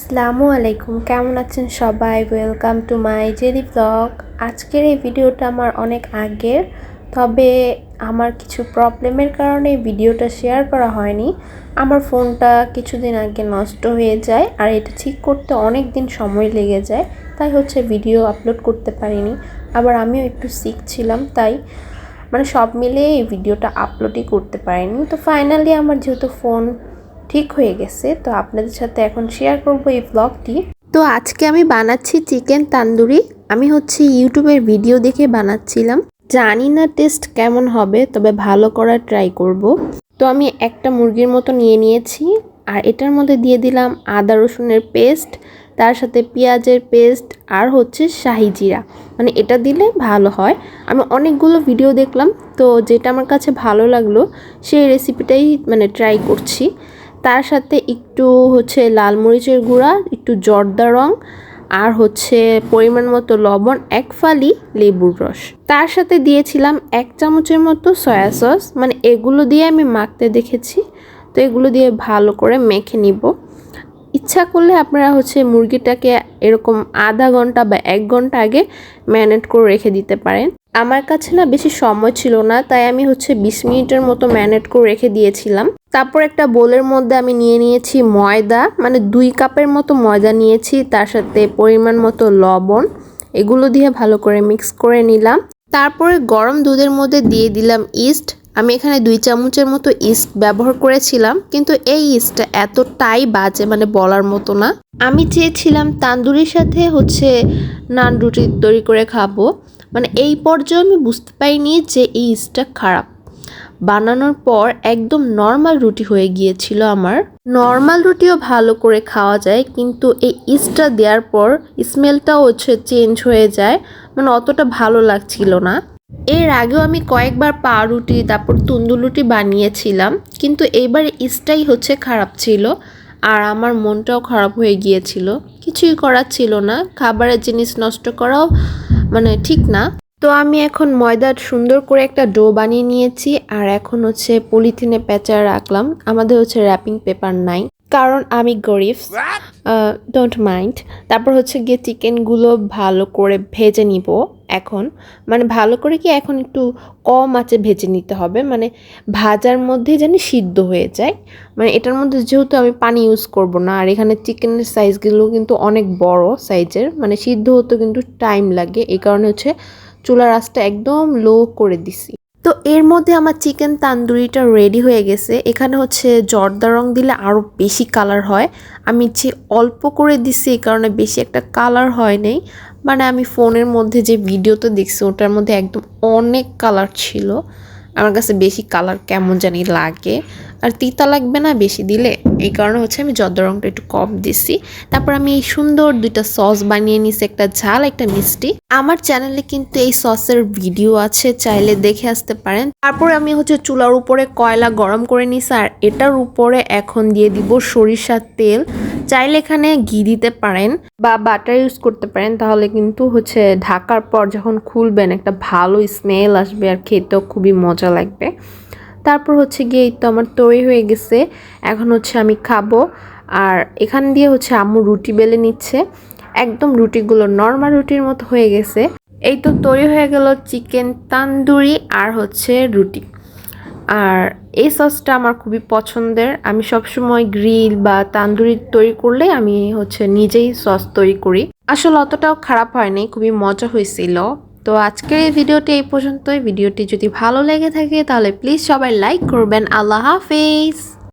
আসসালামু আলাইকুম, কেমন আছেন সবাই? Welcome to my Jerry blog. আজকের এই ভিডিওটা আমার অনেক আগের, তবে আমার কিছু প্রবলেমের কারণে ভিডিওটা শেয়ার করা হয়নি। আমার ফোনটা কিছুদিন আগে নষ্ট হয়ে যায় আর এটা ঠিক করতে অনেক দিন সময় লেগে যায়, তাই হচ্ছে ভিডিও আপলোড করতে পারিনি। আবার আমিও একটু সিক ছিলাম, তাই সব মিলিয়ে এই ভিডিওটা আপলোডই করতে পারিনি। তো ফাইনালি আমার যেহেতু ফোন ঠিক হয়ে গেছে, তো আপনাদের সাথে এখন শেয়ার করব এই ব্লগটি। তো আজকে আমি বানাচ্ছি চিকেন তান্দুরি। আমি হচ্ছে ইউটিউবের ভিডিও দেখে বানাচ্ছিলাম, জানি না টেস্ট কেমন হবে, তবে ভালো করার ট্রাই করব। তো আমি একটা মুরগির মতো নিয়ে নিয়েছি আর এটার মধ্যে দিয়ে দিলাম আদা রসুনের পেস্ট, তার সাথে পেঁয়াজের পেস্ট আর হচ্ছে শাহি জিরা, এটা দিলে ভালো হয়। আমি অনেকগুলো ভিডিও দেখলাম, তো যেটা আমার কাছে ভালো লাগলো সেই রেসিপিটাই ট্রাই করছি। তার সাথে একটু হচ্ছে লাল মরিচের গুঁড়া, একটু জর্দা রং আর হচ্ছে পরিমাণ মতো লবণ, এক ফালি লেবুর রস। তার সাথে দিয়েছিলাম 1 চামচের মতো সয়া সস। এগুলো দিয়ে আমি মাখতে দেখেছি, তো এগুলো দিয়ে ভালো করে মেখে নিব। ইচ্ছা করলে আপনারা হচ্ছে মুরগিটাকে এরকম আধা ঘন্টা বা 1 ঘন্টা আগে ম্যারিনেট করে রেখে দিতে পারেন। আমার কাছে না বেশি সময় ছিল না, তাই আমি হচ্ছে 20 মিনিটের মতো ম্যারিনেট করে রেখে দিয়েছিলাম। তারপর একটা বোলের মধ্যে আমি নিয়ে নিয়েছি ময়দা, 2 কাপের মতো ময়দা নিয়েছি, তার সাথে পরিমাণ মতো লবণ। এগুলো দিয়ে ভালো করে মিক্স করে নিলাম। তারপরে গরম দুধের মধ্যে দিয়ে দিলাম ইস্ট। আমি এখানে 2 চামচের মতো ইস্ট ব্যবহার করেছিলাম, কিন্তু এই ইস্টটা এতটাই বাজে, বলার মতো না। আমি চেয়েছিলাম তান্দুরির সাথে হচ্ছে নান রুটি তৈরি করে খাবো, এই পর্যায়ে আমি বুঝতে পারিনি যে এই ইস্টটা খারাপ। বানানোর পর একদম নর্মাল রুটি হয়ে গিয়েছিল আমার। নর্মাল রুটিও ভালো করে খাওয়া যায়, কিন্তু এই ইস্টটা দেওয়ার পর স্মেলটাও হচ্ছে চেঞ্জ হয়ে যায়, অতটা ভালো লাগছিল না। এর আগেও আমি কয়েকবার পাউরুটি তারপর তন্দুর রুটি বানিয়েছিলাম, কিন্তু এইবার ইস্টটাই হচ্ছে খারাপ ছিল আর আমার মনটাও খারাপ হয়ে গিয়েছিল। কিছুই করার ছিল না, খাবারের জিনিস নষ্ট করাও ঠিক না। তো আমি এখন ময়দার সুন্দর করে একটা ডো বানিয়ে নিয়েছি আর এখন হচ্ছে পলিথিনে পেঁচায় রাখলাম। আমাদের হচ্ছে র্যাপিং পেপার নাই, কারণ আমি গরিব, ডোন্ট মাইন্ড। তারপর হচ্ছে গিয়ে চিকেনগুলো ভালো করে ভেজে নিব এখন। ভালো করে কি এখন একটু কম আঁচে ভেজে নিতে হবে, ভাজার মধ্যে যেন সিদ্ধ হয়ে যায়। এটার মধ্যে যেহেতু আমি পানি ইউজ করব না, আর এখানে চিকেনের সাইজগুলো কিন্তু অনেক বড় সাইজের, সিদ্ধ হতে কিন্তু টাইম লাগে। এই কারণে হচ্ছে চুলার আঁচটা একদম লো করে দিছি। তো এর মধ্যে আমার চিকেন তান্দুরিটা রেডি হয়ে গেছে। এখানে হচ্ছে জর্দা রং দিলে আরও বেশি কালার হয়, আমি যে অল্প করে দিছি এই কারণে বেশি একটা কালার হয় নাই। আমি ফোনের মধ্যে যে ভিডিওতে দেখছি ওটার মধ্যে একদম অনেক কালার ছিল। আমার কাছে বেশি কালার কেমন জানি লাগে, আর তিতা লাগবে না বেশি দিলে, এই কারণে হচ্ছে আমি জর্দা রংটা একটু কম দিছি। তারপর আমি এই সুন্দর 2টা সস বানিয়ে নিছি, একটা ঝাল একটা মিষ্টি। আমার চ্যানেলে কিন্তু এই সসের ভিডিও আছে, চাইলে দেখে আসতে পারেন। তারপরে আমি হচ্ছে চুলার উপরে কয়লা গরম করে নিছি আর এটার উপরে এখন দিয়ে দিব সরিষার তেল। চাইলে এখানে ঘি দিতে পারেন বা বাটার ইউজ করতে পারেন, তাহলে কিন্তু হচ্ছে ঢাকার পর যখন খুলবেন একটা ভালো স্মেল আসবে আর খেতেও খুবই মজা লাগবে। তারপর হচ্ছে গিয়ে তো আমার তৈরি হয়ে গেছে, এখন হচ্ছে আমি খাবো। আর এখান দিয়ে হচ্ছে আম্মু রুটি বেলে নিচ্ছে, একদম রুটিগুলো নর্মাল রুটির মতো হয়ে গেছে। এই তো তৈরি হয়ে গেল চিকেন তান্দুরি আর হচ্ছে রুটি। আর এই সসটা আমার খুবই পছন্দের, আমি সবসময় গ্রিল বা তান্দুরি তৈরি করলে আমি হচ্ছে নিজেই সস তৈরি করি। আসলে অতটাও খারাপ হয়নি, খুবই মজা হয়েছিল। তো আজকের এই ভিডিওটি এই পর্যন্তই। ভিডিওটি যদি ভালো লেগে থাকে তাহলে প্লিজ সবাই লাইক করবেন। আল্লাহ হাফেজ।